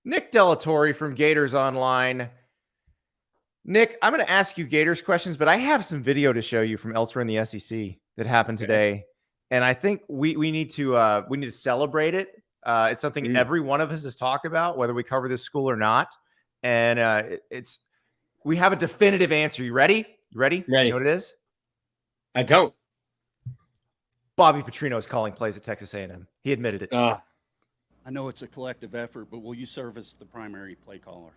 Nick Torre from Gators Online. Nick, I'm going to ask you Gators questions, but I have some video to show you from elsewhere in the SEC that happened today, and I think we need to celebrate it. It's something every one of us has talked about, whether we cover this school or not, and we have a definitive answer. You ready? You ready? Ready. You know what it is? I don't. Bobby Petrino is calling plays at Texas A&M. He admitted it. I know it's a collective effort, but will you serve as the primary play caller?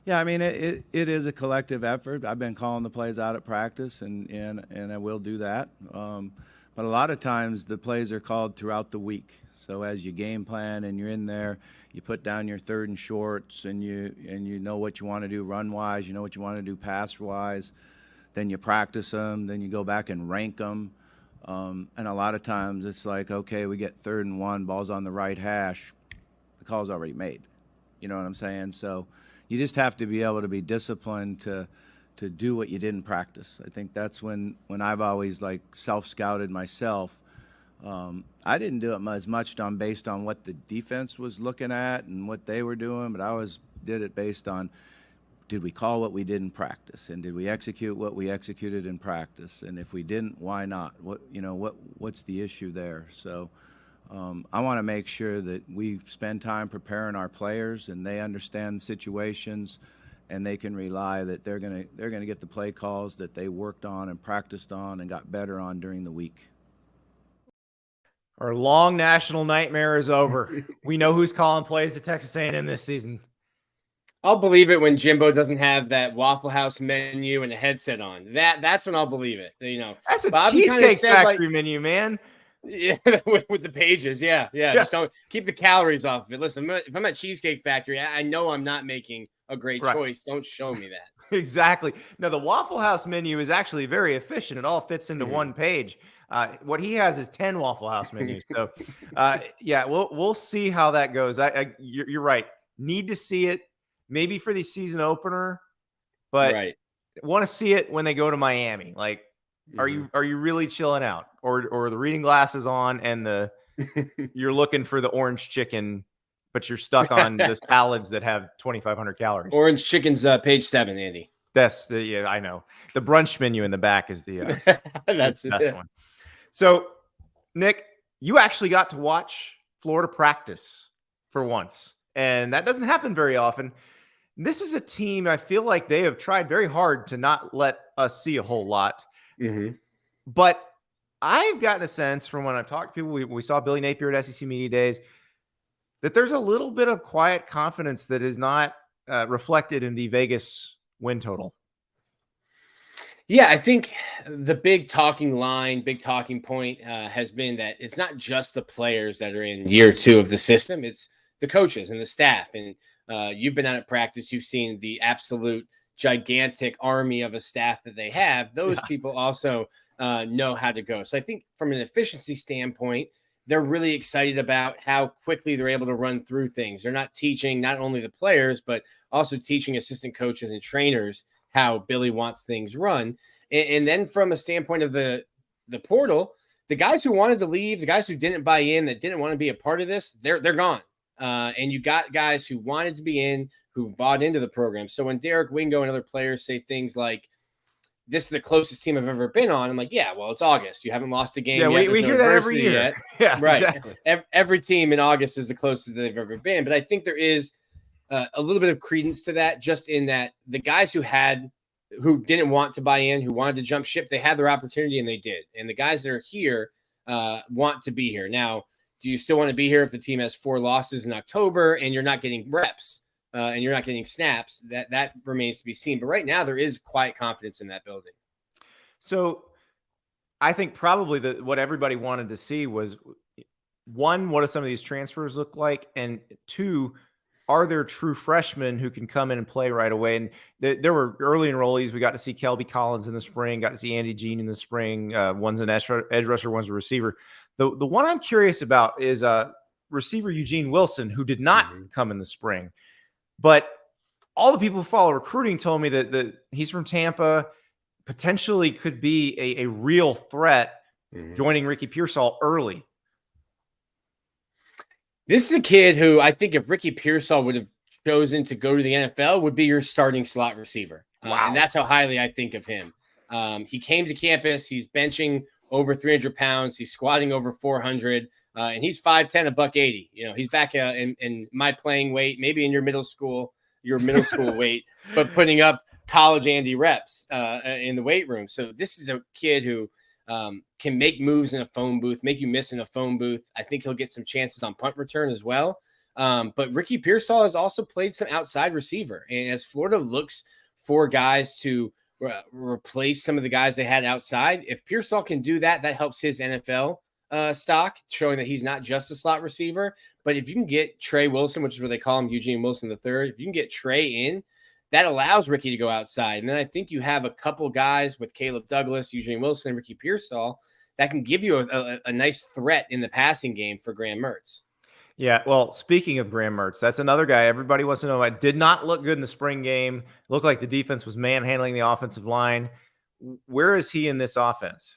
Yeah, I mean, it is a collective effort. I've been calling the plays out at practice, and I will do that. But a lot of times the plays are called throughout the week. So as you game plan and you're in there, you put down your third and shorts, and you know what you want to do run-wise, you know what you want to do pass-wise. Then you practice them, then you go back and rank them. And a lot of times it's like, okay, we get 3rd and 1, ball's on the right hash. The call's already made. You know what I'm saying? So you just have to be able to be disciplined to do what you didn't practice. I think that's when I've always like self-scouted myself. I didn't do it as much based on what the defense was looking at and what they were doing, but I always did it based on, did we call what we did in practice, and did we execute what we executed in practice? And if we didn't, why not? What's the issue there? So I want to make sure that we spend time preparing our players, and they understand the situations, and they can rely that they're gonna get the play calls that they worked on and practiced on and got better on during the week. Our long national nightmare is over. We know who's calling plays at Texas A&M this season. I'll believe it when Jimbo doesn't have that Waffle House menu and a headset on. That's when I'll believe it. You know, that's a Bobby Cheesecake Factory menu, man. Yeah, with the pages. Yeah. Yes. Just don't keep the calories off of it. Listen, if I'm at Cheesecake Factory, I know I'm not making a great choice. Don't show me that. Exactly. No, the Waffle House menu is actually very efficient. It all fits into one page. What he has is 10 Waffle House menus. So, yeah, we'll see how that goes. You're right. Need to see it. Maybe for the season opener, but want to see it when they go to Miami. Like, are you really chilling out, or the reading glasses on and you're looking for the orange chicken, but you're stuck on the salads that have 2,500 calories? Orange chicken's page 7, Andy. That's I know. The brunch menu in the back is the that's the best one. So, Nick, you actually got to watch Florida practice for once, and that doesn't happen very often. This is a team, I feel like they have tried very hard to not let us see a whole lot. But I've gotten a sense from when I've talked to people, we saw Billy Napier at SEC Media Days, that there's a little bit of quiet confidence that is not reflected in the Vegas win total. Yeah, I think the big talking point has been that it's not just the players that are in year 2 of the system. It's the coaches and the staff. And you've been out at practice. You've seen the absolute gigantic army of a staff that they have. Those people also know how to go. So I think from an efficiency standpoint, they're really excited about how quickly they're able to run through things. They're not teaching not only the players, but also teaching assistant coaches and trainers how Billy wants things run. And then from a standpoint of the portal, the guys who wanted to leave, the guys who didn't buy in, that didn't want to be a part of this, they're gone. And you got guys who wanted to be in, who've bought into the program. So when Derek Wingo and other players say things like, this is the closest team I've ever been on, I'm like, yeah, well, it's August. You haven't lost a game yet. We hear that every year. Yet. Yeah, right. Exactly. Every team in August is the closest they've ever been. But I think there is a little bit of credence to that, just in that the guys who didn't want to buy in, who wanted to jump ship, they had their opportunity and they did. And the guys that are here want to be here. Now, do you still want to be here if the team has 4 losses in October and you're not getting reps and you're not getting snaps? That remains to be seen. But right now, there is quiet confidence in that building. So I think probably what everybody wanted to see was, 1, what do some of these transfers look like? And 2, are there true freshmen who can come in and play right away? And there were early enrollees. We got to see Kelby Collins in the spring, got to see Andy Jean in the spring. One's an edge rusher, one's a receiver. The one I'm curious about is receiver Eugene Wilson, who did not come in the spring. But all the people who follow recruiting told me that he's from Tampa, potentially could be a real threat joining Ricky Pearsall early. This is a kid who I think if Ricky Pearsall would have chosen to go to the NFL would be your starting slot receiver. Wow. And that's how highly I think of him. He came to campus. He's benching over 300 pounds. He's squatting over 400. And he's 5'10", $180. You know, he's back in my playing weight, maybe in your middle school weight, but putting up college Andy reps in the weight room. So this is a kid who can make moves in a phone booth, make you miss in a phone booth. I think he'll get some chances on punt return as well. But Ricky Pearsall has also played some outside receiver. And as Florida looks for guys to replace some of the guys they had outside, if Pearsall can do that, that helps his NFL stock, showing that he's not just a slot receiver. But if you can get Trey Wilson, which is what they call him, Eugene Wilson III, if you can get Trey in, that allows Ricky to go outside. And then I think you have a couple guys with Caleb Douglas, Eugene Wilson, and Ricky Pearsall that can give you a nice threat in the passing game for Graham Mertz. Yeah, well, speaking of Graham Mertz, that's another guy everybody wants to know about. Did not look good in the spring game. Looked like the defense was manhandling the offensive line. Where is he in this offense?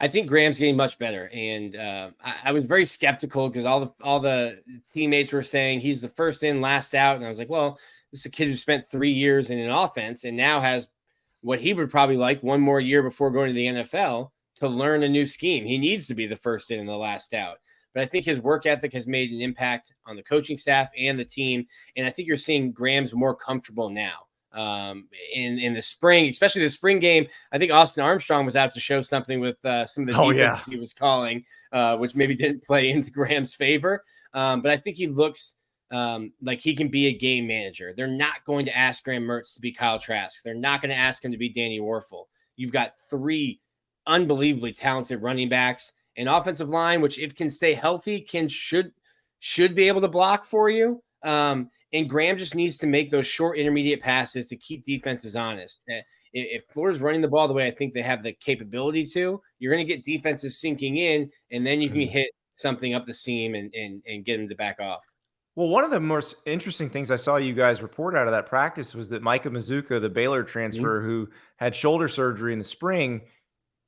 I think Graham's getting much better, and I was very skeptical because all the teammates were saying he's the first in, last out, and I was like, well, this is a kid who spent 3 years in an offense and now has what he would probably like one more year before going to the NFL to learn a new scheme. He needs to be the first in and the last out. But I think his work ethic has made an impact on the coaching staff and the team. And I think you're seeing Graham's more comfortable now. In the spring, especially the spring game, I think Austin Armstrong was out to show something with some of the defenses he was calling, which maybe didn't play into Graham's favor. But I think he looks like he can be a game manager. They're not going to ask Graham Mertz to be Kyle Trask. They're not going to ask him to be Danny Warfel. You've got 3 unbelievably talented running backs. An offensive line, which if can stay healthy, should be able to block for you. And Graham just needs to make those short intermediate passes to keep defenses honest. If Florida's running the ball the way I think they have the capability to, you're going to get defenses sinking in, and then you can hit something up the seam and get them to back off. Well, one of the most interesting things I saw you guys report out of that practice was that Micah Mazuka, the Baylor transfer who had shoulder surgery in the spring,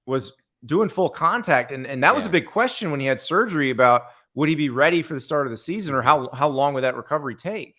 was doing full contact. And that was a big question when he had surgery about would he be ready for the start of the season, or how long would that recovery take?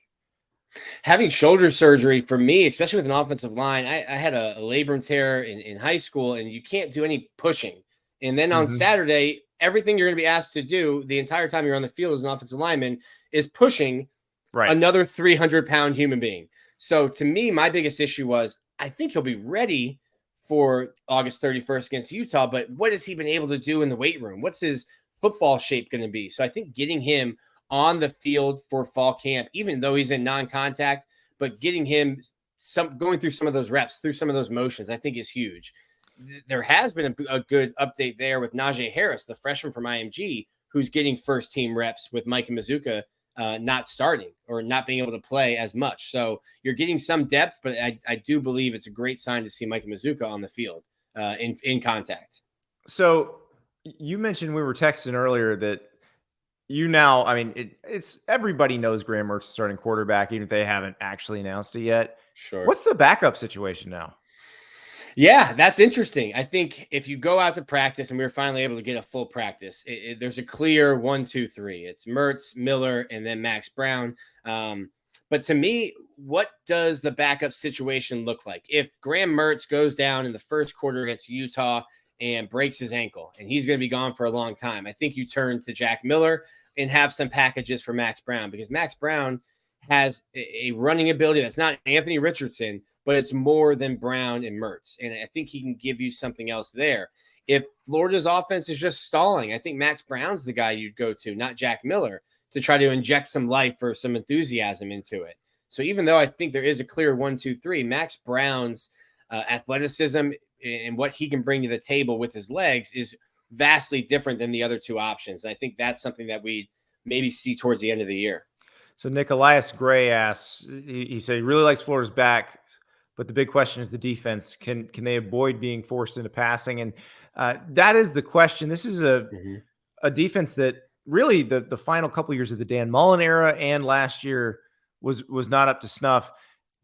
Having shoulder surgery for me, especially with an offensive line, I had a labrum tear in high school, and you can't do any pushing. And then on Saturday, everything you're going to be asked to do the entire time you're on the field as an offensive lineman is pushing another 300-pound human being. So to me, my biggest issue was I think he'll be ready for August 31st against Utah, but what has he been able to do in the weight room? What's his football shape going to be? So I think getting him on the field for fall camp, even though he's in non-contact, but getting him going through some of those reps, through some of those motions, I think is huge. There has been a good update there with Najee Harris, the freshman from IMG, who's getting first-team reps with Micah Mazuka not starting or not being able to play as much. So you're getting some depth, but I do believe it's a great sign to see Micah Mazuka on the field in contact. So you mentioned, we were texting earlier, that it's everybody knows Graham Mertz is starting quarterback, even if they haven't actually announced it yet. Sure. What's the backup situation now? Yeah, that's interesting. I think if you go out to practice, and we were finally able to get a full practice, there's a clear 1, 2, 3. It's Mertz, Miller, and then Max Brown. But to me, what does the backup situation look like? If Graham Mertz goes down in the first quarter against Utah and breaks his ankle, and he's going to be gone for a long time, I think you turn to Jack Miller and have some packages for Max Brown, because Max Brown has a running ability that's not Anthony Richardson, but it's more than Brown and Mertz. And I think he can give you something else there. If Florida's offense is just stalling, I think Max Brown's the guy you'd go to, not Jack Miller, to try to inject some life or some enthusiasm into it. So even though I think there is a clear 1, 2, 3, Max Brown's athleticism and what he can bring to the table with his legs is vastly different than the other 2 options. And I think that's something that we maybe see towards the end of the year. So Nicholas Gray asks, he said he really likes Florida's back, but the big question is the defense. Can they avoid being forced into passing? And that is the question. This is a defense that really the final couple of years of the Dan Mullen era and last year was not up to snuff.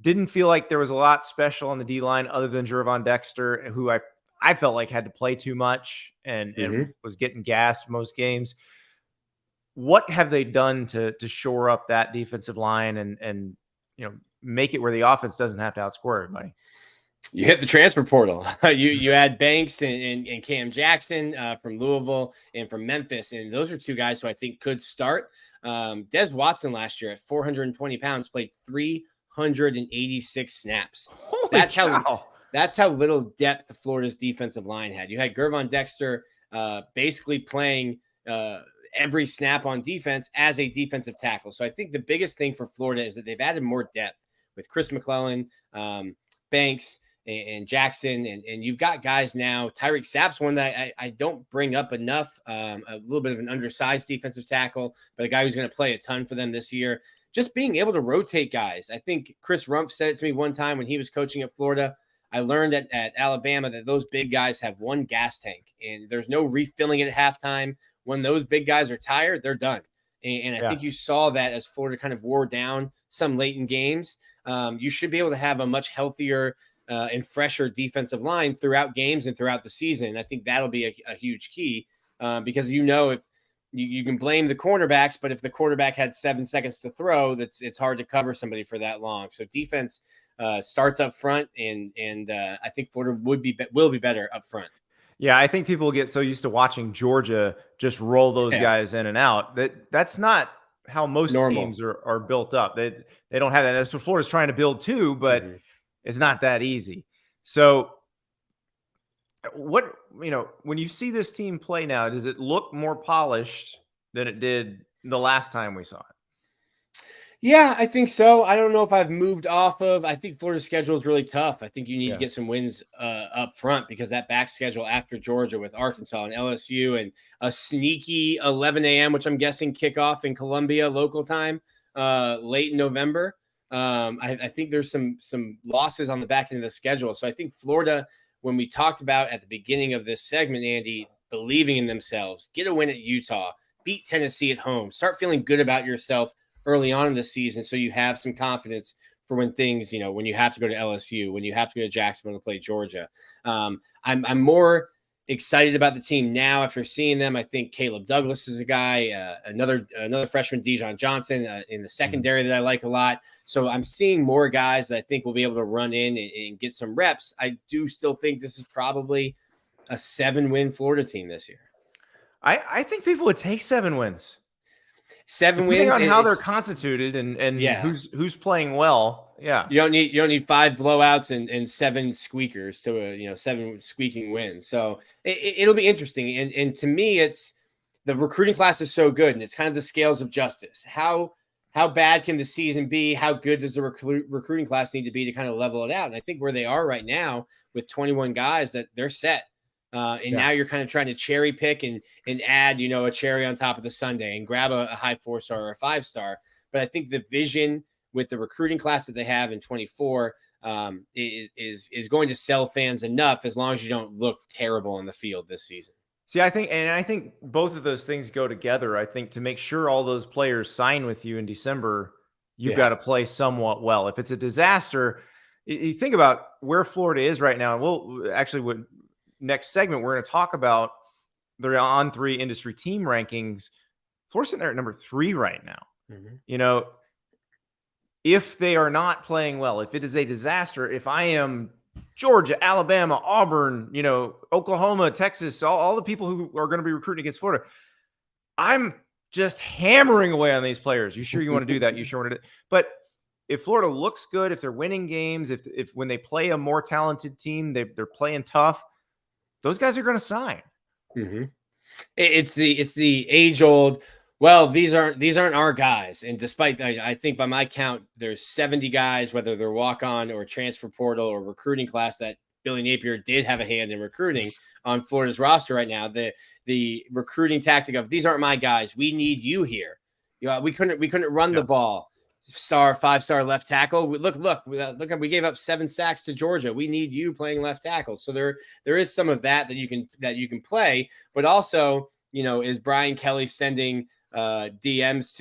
Didn't feel like there was a lot special on the D-line other than Jervon Dexter, who I felt like had to play too much and was getting gassed most games. what have they done to shore up that defensive line and make it where the offense doesn't have to outscore everybody? You hit the transfer portal. you add Banks and Cam Jackson from Louisville and from Memphis, and those are two guys who I think could start. Des Watson last year at 420 pounds played 386 snaps. Holy cow. That's how little depth Florida's defensive line had. You had Gervon Dexter basically playing every snap on defense as a defensive tackle. So I think the biggest thing for Florida is that they've added more depth with Chris McClellan, Banks, and Jackson, and you've got guys now. Tyreek Sapp's one that I don't bring up enough. A little bit of an undersized defensive tackle, but a guy who's going to play a ton for them this year. Just being able to rotate guys. I think Chris Rumpf said it to me one time when he was coaching at Florida. I learned at Alabama that those big guys have one gas tank, and there's no refilling it at halftime. When those big guys are tired, they're done. And I think you saw that as Florida kind of wore down some late in games. You should be able to have a much healthier and fresher defensive line throughout games and throughout the season. I think that'll be a huge key because if you can blame the cornerbacks, but if the quarterback had 7 seconds to throw, it's hard to cover somebody for that long. So defense starts up front, and I think Florida will be better up front. Yeah, I think people get so used to watching Georgia just roll those guys in and out. That's not how most teams are built up. They don't have that. That's what Florida's trying to build too, but it's not that easy. So when you see this team play now, does it look more polished than it did the last time we saw it? Yeah, I think so. I don't know if I've moved off of. I think Florida's schedule is really tough. I think you need to get some wins up front because that back schedule after Georgia with Arkansas and LSU and a sneaky 11 a.m., which I'm guessing kickoff in Columbia local time late in November. I think there's some losses on the back end of the schedule. So I think Florida, when we talked about at the beginning of this segment, Andy, believing in themselves, get a win at Utah, beat Tennessee at home, start feeling good about yourself early on in the season so you have some confidence for when things, when you have to go to LSU, when you have to go to Jacksonville to play Georgia. I'm more excited about the team now after seeing them. I think Caleb Douglas is a guy, another freshman, Dijon Johnson in the secondary that I like a lot. So I'm seeing more guys that I think will be able to run in and get some reps. I do still think this is probably a 7-win Florida team this year. I think people would take 7 wins. 7 Depending wins on how they're constituted and who's playing well. Yeah. You don't need 5 blowouts and 7 squeakers to 7 squeaking wins. So it'll be interesting. And to me, it's the recruiting class is so good, and it's kind of the scales of justice. How bad can the season be? How good does the recruiting class need to be to kind of level it out? And I think where they are right now with 21 guys, that they're set. Now you're kind of trying to cherry pick and add, a cherry on top of the sundae and grab a high 4-star or a 5-star. But I think the vision with the recruiting class that they have in 24 is going to sell fans enough as long as you don't look terrible on the field this season. See, I think both of those things go together. I think to make sure all those players sign with you in December, you've got to play somewhat well. If it's a disaster, you think about where Florida is right now. And we'll actually next segment, we're going to talk about the On3 industry team rankings. Florida's sitting there at number 3 right now. Mm-hmm. If they are not playing well, if it is a disaster, if I am Georgia, Alabama, Auburn, Oklahoma, Texas, all the people who are going to be recruiting against Florida, I'm just hammering away on these players. You sure you want to do that? You sure want to do it? But if Florida looks good, if they're winning games, if when they play a more talented team, they're playing tough, those guys are going to sign. Mm-hmm. It's the age old. Well, these aren't our guys. And despite, I think by my count, there's 70 guys, whether they're walk on or transfer portal or recruiting class, that Billy Napier did have a hand in recruiting on Florida's roster right now. The recruiting tactic of these aren't my guys. We need you here. We couldn't run the ball. 5-star left tackle. Look, we gave up 7 sacks to Georgia. We need you playing left tackle. So there is some of that you can play, but also, is Brian Kelly sending DMs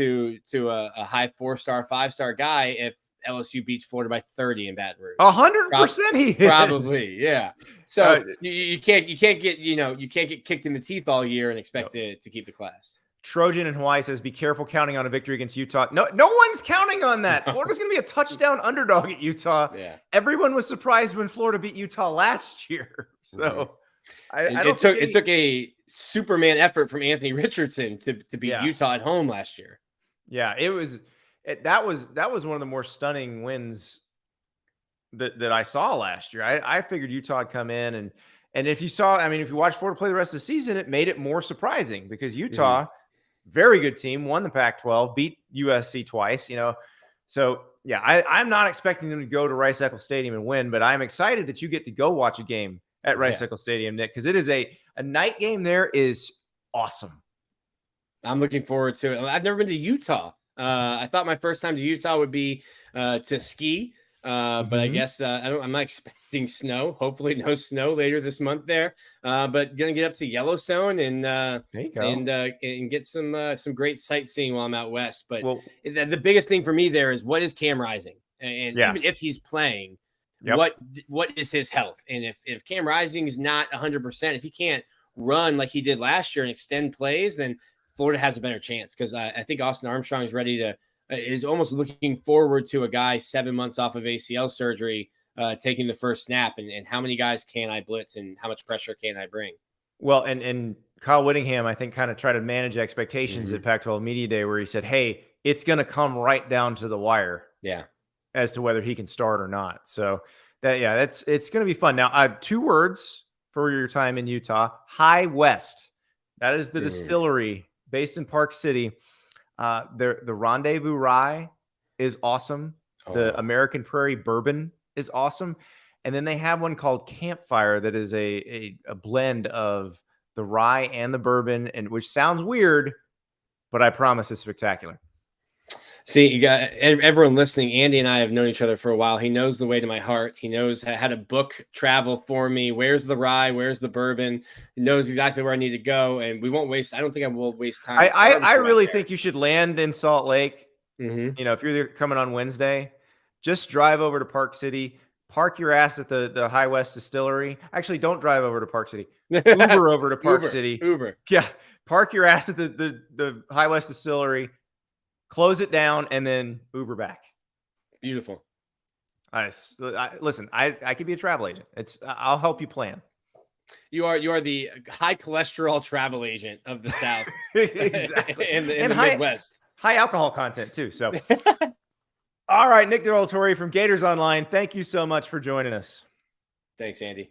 to a high 4-star, 5-star guy if LSU beats Florida by 30 in Baton Rouge? 100% he is. Probably, yeah. So you can't get kicked in the teeth all year and expect to keep the class. Trojan in Hawaii says, be careful counting on a victory against Utah. No one's counting on that. Florida's going to be a touchdown underdog at Utah. Yeah. Everyone was surprised when Florida beat Utah last year. So it took a Superman effort from Anthony Richardson to beat Utah at home last year. Yeah, that was one of the more stunning wins that I saw last year. I figured Utah would come in and if you watch Florida play the rest of the season, it made it more surprising because Utah, very good team, won the Pac-12, beat USC twice, So yeah, I'm not expecting them to go to Rice-Eccles Stadium and win, but I'm excited that you get to go watch a game at Rice-Eccles Stadium, Nick, because it is a night game there is awesome. I'm looking forward to it. I've never been to Utah. I thought my first time to Utah would be to ski. But I guess I'm not expecting snow. Hopefully, no snow later this month there. But gonna get up to Yellowstone and get some great sightseeing while I'm out west. But the biggest thing for me there is what is Cam Rising, and even if he's playing, what is his health? And if Cam Rising is not 100%, if he can't run like he did last year and extend plays, then Florida has a better chance because I think Austin Armstrong is almost looking forward to a guy 7 months off of ACL surgery taking the first snap and how many guys can I blitz and how much pressure can I bring? Well, and Kyle Whittingham, I think, kind of tried to manage expectations at Pac-12 Media Day where he said, hey, it's going to come right down to the wire as to whether he can start or not. So it's going to be fun. Now, 2 words for your time in Utah: High West. That is the distillery based in Park City. The Rendezvous Rye is awesome. The American Prairie Bourbon is awesome. And then they have one called Campfire that is a blend of the rye and the bourbon, and which sounds weird, but I promise it's spectacular. See, you got everyone listening. Andy and I have known each other for a while. He knows the way to my heart. He knows how to book travel for me. Where's the rye? Where's the bourbon? He knows exactly where I need to go, and we won't waste. I don't think I will waste time. I really think you should land in Salt Lake. If you're coming on Wednesday, just drive over to Park City. Park your ass at the High West Distillery. Actually, don't drive over to Park City. Uber over to Park City. Uber. Yeah. Park your ass at the High West Distillery. Close it down and then Uber back. Beautiful. Listen, I could be a travel agent. I'll help you plan. You are the high cholesterol travel agent of the South. Exactly. in the Midwest. High alcohol content too. So, all right, Nick Torre from Gators Online. Thank you so much for joining us. Thanks, Andy.